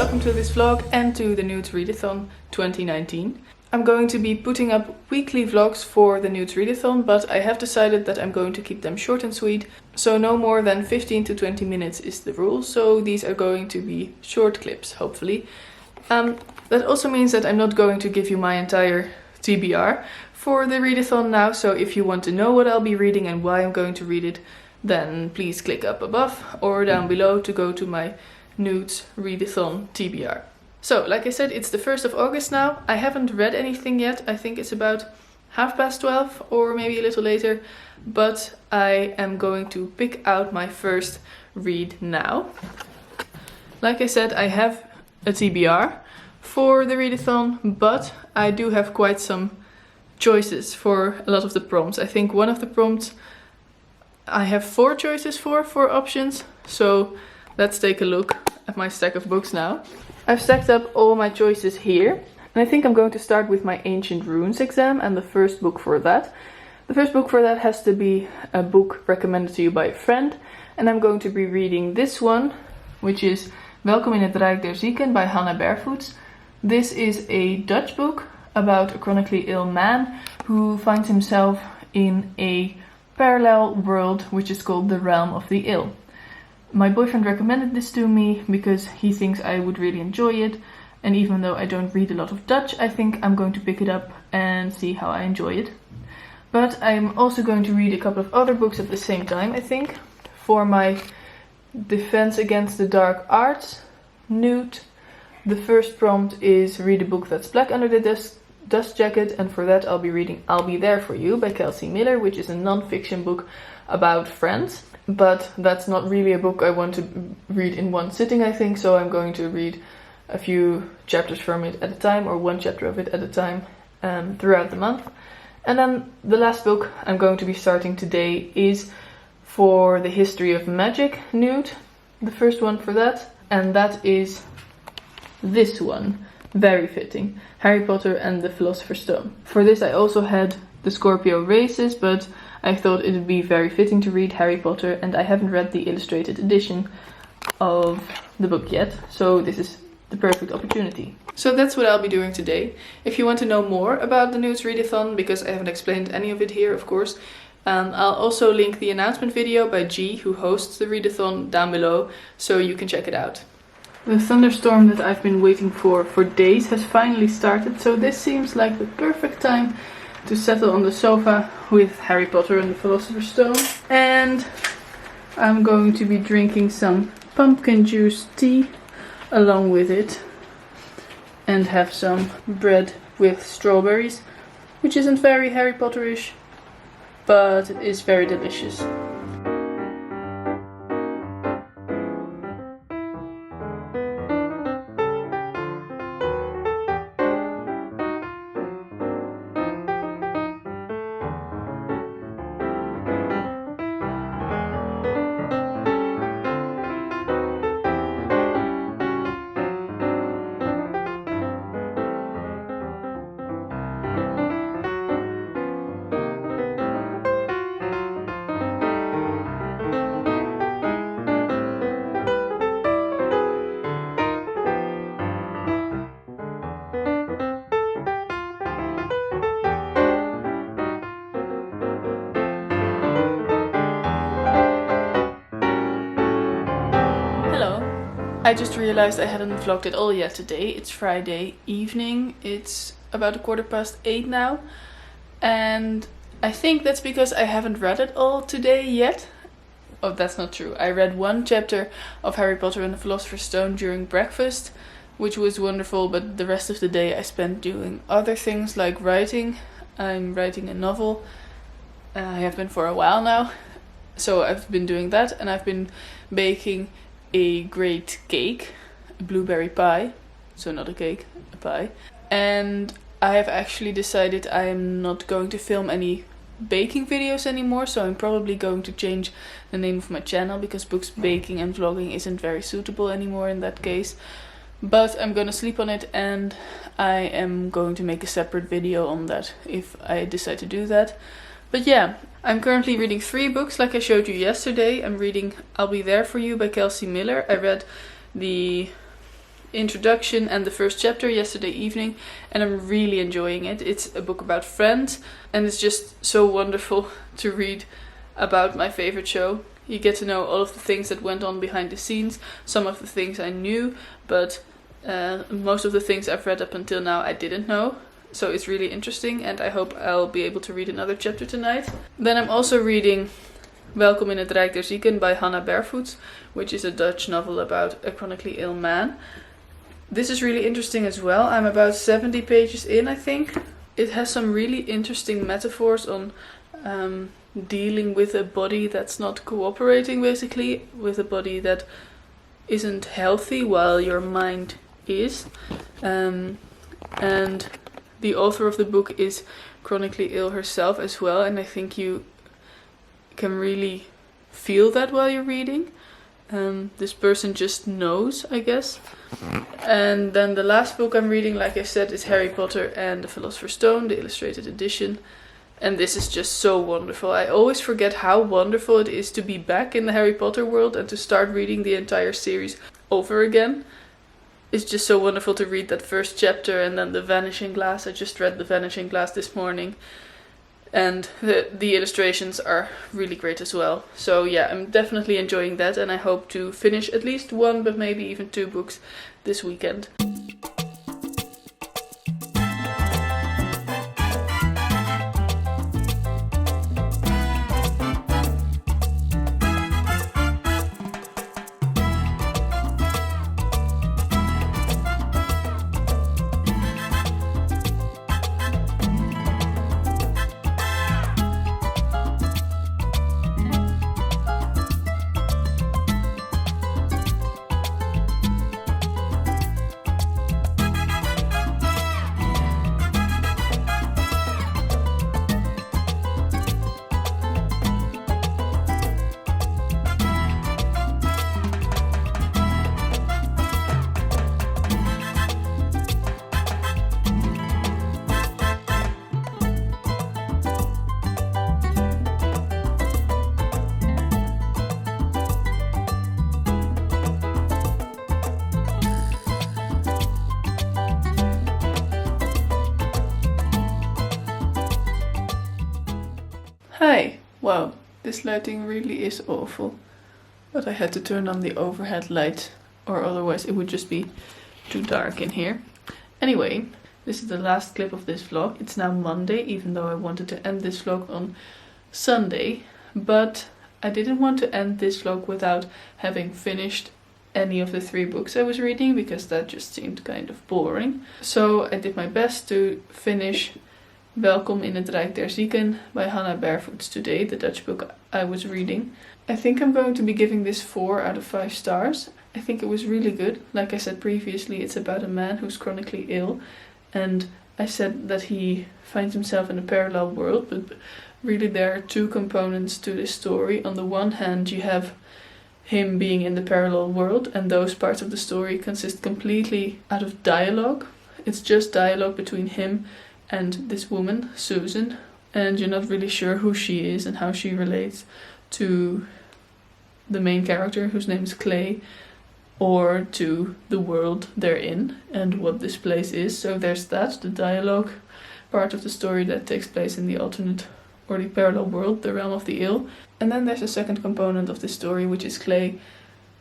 welcome to this vlog and to the N.E.W.T.s Readathon 2019. I'm going to be putting up weekly vlogs for the N.E.W.T.s Readathon, but I have decided that I'm going to keep them short and sweet, so no more than 15 to 20 minutes is the rule, so these are going to be short clips, hopefully. That also means that I'm not going to give you my entire TBR for the readathon now, so if you want to know what I'll be reading and why I'm going to read it, then please click up above or down below to go to my N.E.W.T.s Readathon TBR. So, like I said, it's the 1st of August now. I haven't read anything yet. I think it's about 12:30 or maybe a little later, but I am going to pick out my first read now. Like I said, I have a TBR for the readathon, but I do have quite some choices for a lot of the prompts. I think one of the prompts I have 4 choices for options, so let's take a look at my stack of books now. I've stacked up all my choices here, and I think I'm going to start with my Ancient Runes exam and the first book for that. The first book for that has to be a book recommended to you by a friend, and I'm going to be reading this one, which is Welkom in het Rijk der Zieken by Hannah Barefoots. This is a Dutch book about a chronically ill man who finds himself in a parallel world which is called the Realm of the Ill. My boyfriend recommended this to me because he thinks I would really enjoy it, and even though I don't read a lot of Dutch, I think I'm going to pick it up and see how I enjoy it. But I'm also going to read a couple of other books at the same time, I think. For my Defense Against the Dark Arts, N.E.W.T., the first prompt is read a book that's black under the dust jacket, and for that I'll be reading I'll Be There For You by Kelsey Miller, which is a non-fiction book about friends. But that's not really a book I want to read in one sitting, I think, so I'm going to read a few chapters from it at a time, or one chapter of it at a time, throughout the month. And then the last book I'm going to be starting today is for the History of Magic, N.E.W.T., the first one for that, and that is this one. Very fitting. Harry Potter and the Philosopher's Stone. For this I also had the Scorpio Races, but I thought it would be very fitting to read Harry Potter, and I haven't read the illustrated edition of the book yet, so this is the perfect opportunity. So that's what I'll be doing today. If you want to know more about the N.E.W.T.s Readathon, because I haven't explained any of it here, of course, I'll also link the announcement video by G, who hosts the readathon, down below, so you can check it out. The thunderstorm that I've been waiting for days has finally started, so this seems like the perfect time to settle on the sofa with Harry Potter and the Philosopher's Stone. And I'm going to be drinking some pumpkin juice tea along with it, and have some bread with strawberries, which isn't very Harry Potterish, but it is very delicious. I just realized I hadn't vlogged at all yet today. It's Friday evening. It's about 8:15 now. And I think that's because I haven't read it all today yet. Oh, that's not true. I read one chapter of Harry Potter and the Philosopher's Stone during breakfast, which was wonderful, but the rest of the day I spent doing other things like writing. I'm writing a novel. I have been for a while now. So I've been doing that, and I've been baking a great cake, a blueberry pie, so not a cake, a pie. And I have actually decided I am not going to film any baking videos anymore, so I'm probably going to change the name of my channel, because books, baking and vlogging isn't very suitable anymore in that case. But I'm gonna sleep on it, and I am going to make a separate video on that if I decide to do that. But yeah, I'm currently reading 3 books like I showed you yesterday. I'm reading I'll Be There For You by Kelsey Miller. I read the introduction and the first chapter yesterday evening, and I'm really enjoying it. It's a book about friends, and it's just so wonderful to read about my favorite show. You get to know all of the things that went on behind the scenes, some of the things I knew, but most of the things I've read up until now I didn't know. So it's really interesting, and I hope I'll be able to read another chapter tonight. Then I'm also reading Welkom in het Rijk der Zieken by Hannah Barefoots, which is a Dutch novel about a chronically ill man. This is really interesting as well. I'm about 70 pages in, I think. It has some really interesting metaphors on dealing with a body that's not cooperating, basically, with a body that isn't healthy while your mind is. And the author of the book is chronically ill herself as well, and I think you can really feel that while you're reading. This person just knows, I guess. And then the last book I'm reading, like I said, is Harry Potter and the Philosopher's Stone, the illustrated edition. And this is just so wonderful. I always forget how wonderful it is to be back in the Harry Potter world and to start reading the entire series over again. It's just so wonderful to read that first chapter, and then The Vanishing Glass. I just read The Vanishing Glass this morning. And the illustrations are really great as well. So yeah, I'm definitely enjoying that, and I hope to finish at least one, but maybe even 2 books this weekend. Hi! Wow, this lighting really is awful. But I had to turn on the overhead light, or otherwise it would just be too dark in here. Anyway, this is the last clip of this vlog. It's now Monday, even though I wanted to end this vlog on Sunday. But I didn't want to end this vlog without having finished any of the 3 books I was reading, because that just seemed kind of boring. So I did my best to finish Welkom in het Rijk der Zieken by Hannah Barefoots today, the Dutch book I was reading. I think I'm going to be giving this 4 out of 5 stars. I think it was really good. Like I said previously, it's about a man who's chronically ill, and I said that he finds himself in a parallel world, but really there are 2 components to this story. On the one hand, you have him being in the parallel world, and those parts of the story consist completely out of dialogue. It's just dialogue between him and this woman, Susan, and you're not really sure who she is and how she relates to the main character, whose name is Clay, or to the world they're in and what this place is. So there's that, the dialogue part of the story that takes place in the alternate or the parallel world, the realm of the ill. And then there's a second component of the story, which is Clay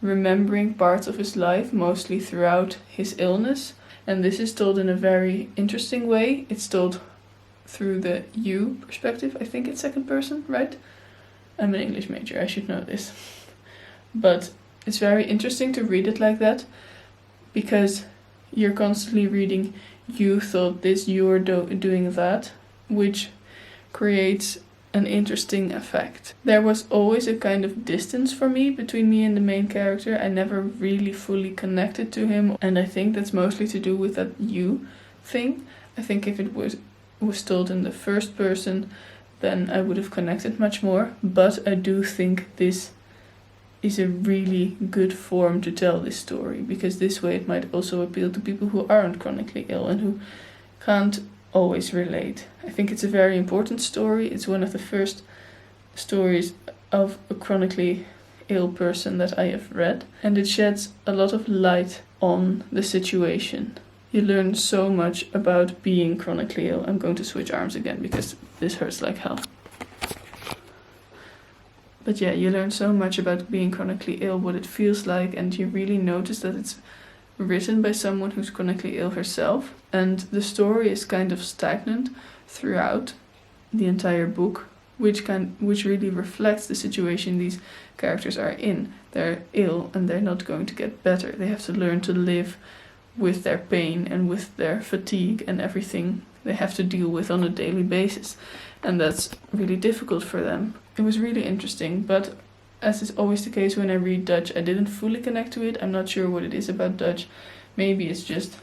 remembering parts of his life, mostly throughout his illness. And this is told in a very interesting way. It's told through the you perspective. I think it's second person, right? I'm an English major, I should know this. But it's very interesting to read it like that, because you're constantly reading, you thought this, you're doing that, which creates an interesting effect. There was always a kind of distance for me between me and the main character. I never really fully connected to him, and I think that's mostly to do with that you thing. I think if it was told in the first person, then I would have connected much more. But I do think this is a really good form to tell this story, because this way it might also appeal to people who aren't chronically ill and who can't always relate. I think it's a very important story. It's one of the first stories of a chronically ill person that I have read, and it sheds a lot of light on the situation. You learn so much about being chronically ill. I'm going to switch arms again because this hurts like hell. But yeah, you learn so much about being chronically ill, what it feels like, and you really notice that it's written by someone who's chronically ill herself. And the story is kind of stagnant throughout the entire book, which really reflects the situation these characters are in. They're ill and they're not going to get better. They have to learn to live with their pain and with their fatigue and everything they have to deal with on a daily basis. And that's really difficult for them. It was really interesting, but as is always the case when I read Dutch, I didn't fully connect to it. I'm not sure what it is about Dutch. Maybe it's just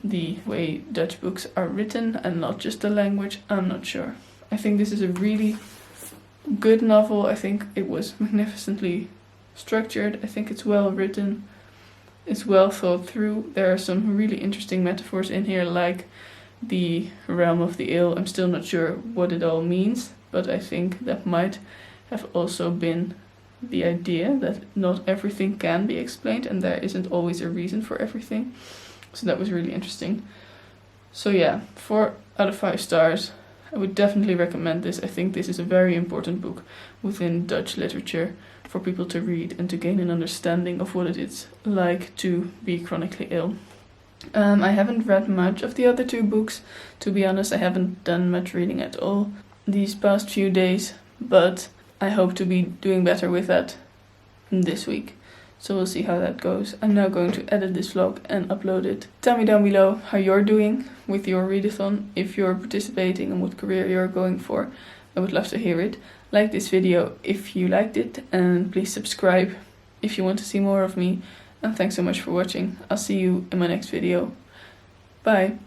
the way Dutch books are written and not just the language. I'm not sure. I think this is a really good novel. I think it was magnificently structured. I think it's well written. It's well thought through. There are some really interesting metaphors in here, like the realm of the ill. I'm still not sure what it all means, but I think that might have also been the idea that not everything can be explained and there isn't always a reason for everything. So that was really interesting. So yeah, 4 out of 5 stars. I would definitely recommend this. I think this is a very important book within Dutch literature for people to read and to gain an understanding of what it is like to be chronically ill. I haven't read much of the other 2 books. To be honest, I haven't done much reading at all these past few days, but I hope to be doing better with that this week. So we'll see how that goes. I'm now going to edit this vlog and upload it. Tell me down below how you're doing with your readathon, if you're participating and what career you're going for. I would love to hear it. Like this video if you liked it, and please subscribe if you want to see more of me. And thanks so much for watching. I'll see you in my next video. Bye!